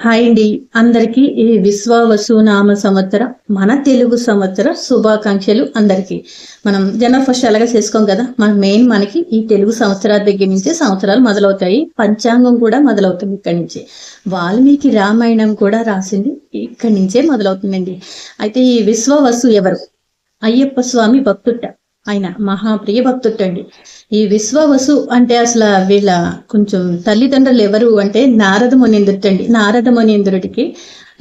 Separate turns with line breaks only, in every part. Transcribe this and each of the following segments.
Hi అండి. అందరికీ ఈ విశ్వావసు నామ సంవత్సర మన తెలుగు సంవత్సర శుభాకాంక్షలు అందరికీ. మనం జనవరి ఫస్ట్ ఎలాగ చేసుకోం కదా, మనకి ఈ తెలుగు సంవత్సరాల దగ్గర నుంచే సంవత్సరాలు మొదలవుతాయి. పంచాంగం కూడా మొదలవుతుంది ఇక్కడి నుంచి. వాల్మీకి రామాయణం కూడా రాసింది ఇక్కడి నుంచే మొదలవుతుందండి. అయితే ఈ విశ్వవసు ఎవరు? అయ్యప్ప స్వామి భక్తుట. ఆయన మహాప్రియ భక్తుటండి. ఈ విశ్వవసు అంటే అసలు వీళ్ళ కొంచెం తల్లిదండ్రులు ఎవరు అంటే నారద మునీంద్రుడండి. నారద మునీంద్రుడికి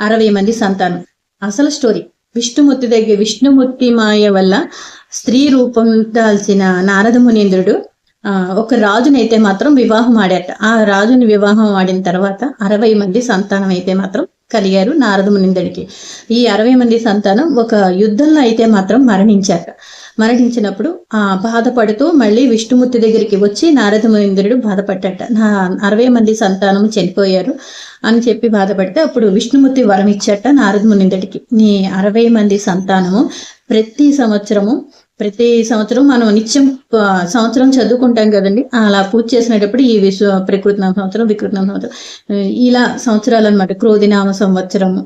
60 మంది సంతానం. అసలు స్టోరీ విష్ణుమూర్తి మాయ వల్ల స్త్రీ రూపం దాల్చిన నారద మునీంద్రుడు ఒక రాజునైతే మాత్రం వివాహం ఆడాట. ఆ రాజుని వివాహం ఆడిన తర్వాత 60 మంది సంతానం అయితే మాత్రం కలిగారు నారద మునీంద్రుడికి. ఈ 60 మంది సంతానం ఒక యుద్ధంలో అయితే మాత్రం మరణించినప్పుడు బాధపడుతూ మళ్ళీ విష్ణుమూర్తి దగ్గరికి వచ్చి నారద మునీంద్రుడు బాధపడ్డట. నా 60 మంది సంతానం చనిపోయారు అని చెప్పి బాధపడితే అప్పుడు విష్ణుమూర్తి వరం ఇచ్చట నారద మునీంద్రుడికి, నీ 60 మంది సంతానము ప్రతి సంవత్సరం మనం నిత్యం సంవత్సరం చదువుకుంటాం కదండి, అలా పూజ చేసినప్పుడు ఈ ప్రకృతినామ సంవత్సరం, వికృతనామ సంవత్సరం, ఇలా సంవత్సరాలు అనమాట. క్రోధినామ సంవత్సరము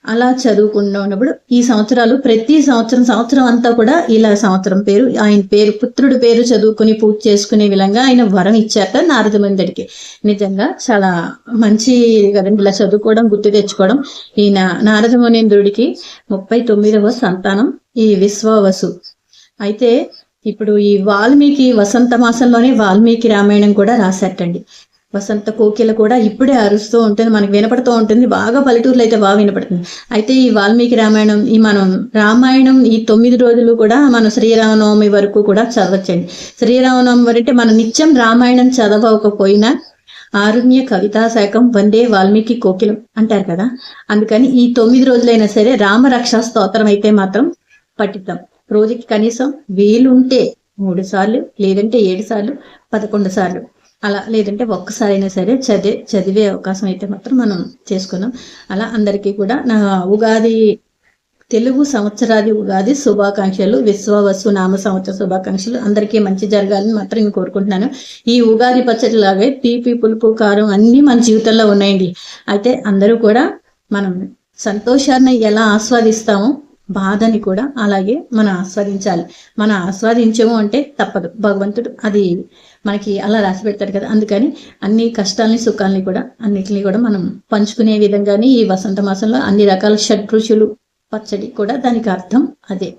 అలా చదువుకుంటూ ఉన్నప్పుడు ఈ సంవత్సరాలు ప్రతి సంవత్సరం అంతా కూడా ఇలా సంవత్సరం పేరు, ఆయన పేరు, పుత్రుడి పేరు చదువుకుని పూజ చేసుకునే విధంగా ఆయన వరం ఇచ్చాక నారద మునీంద్రుడికి. నిజంగా చాలా మంచి కదండి ఇలా చదువుకోవడం, గుర్తు తెచ్చుకోవడం. ఈయన నారద మునీంద్రుడికి 39వ సంతానం ఈ విశ్వవసు. అయితే ఇప్పుడు ఈ వాల్మీకి వసంత మాసంలోనే వాల్మీకి రామాయణం కూడా రాశారటండి. వసంత కోకిల కూడా ఇప్పుడే అరుస్తూ ఉంటుంది, మనకి వినపడుతూ ఉంటుంది. బాగా పల్లెటూరులో అయితే బాగా వినపడుతుంది. అయితే ఈ వాల్మీకి రామాయణం రామాయణం ఈ 9 రోజులు కూడా మనం శ్రీరామనవమి వరకు కూడా చదవచ్చండి. శ్రీరామనవమి వరకు మనం నిత్యం రామాయణం చదవకపోయినా ఆరుణ్య కవితా శాఖం వందే వాల్మీకి కోకిలం అంటారు కదా, అందుకని ఈ 9 రోజులైనా సరే రామరక్షా స్తోత్రం అయితే మాత్రం పఠిద్దాం. రోజుకి కనీసం వీలుంటే 3 సార్లు, లేదంటే 7 సార్లు, 11 సార్లు, అలా లేదంటే ఒక్కసారైనా సరే చదివే అవకాశం అయితే మాత్రం మనం చేసుకున్నాం. అలా అందరికీ కూడా నా తెలుగు సంవత్సరాది ఉగాది శుభాకాంక్షలు, విశ్వవసు నామ సంవత్సర శుభాకాంక్షలు. అందరికీ మంచి జరగాలని మాత్రం నేను కోరుకుంటున్నాను. ఈ ఉగాది పచ్చడి లాగే తీపి, పులుపు, కారం అన్నీ మన జీవితంలో ఉన్నాయండి. అయితే అందరూ కూడా మనం సంతోషాన్ని ఎలా ఆస్వాదిస్తామో బాధని కూడా అలాగే మనం ఆస్వాదించాలి. మనం ఆస్వాదించము అంటే తప్పదు, భగవంతుడు అది మనకి అలా రాసి పెడతాడు కదా. అందుకని అన్ని కష్టాలని, సుఖాలని కూడా అన్నిటిని కూడా మనం పంచుకునే విధంగానే ఈ వసంత మాసంలో అన్ని రకాల షడ్రుచులు పచ్చడి కూడా దానికి అర్థం అదే.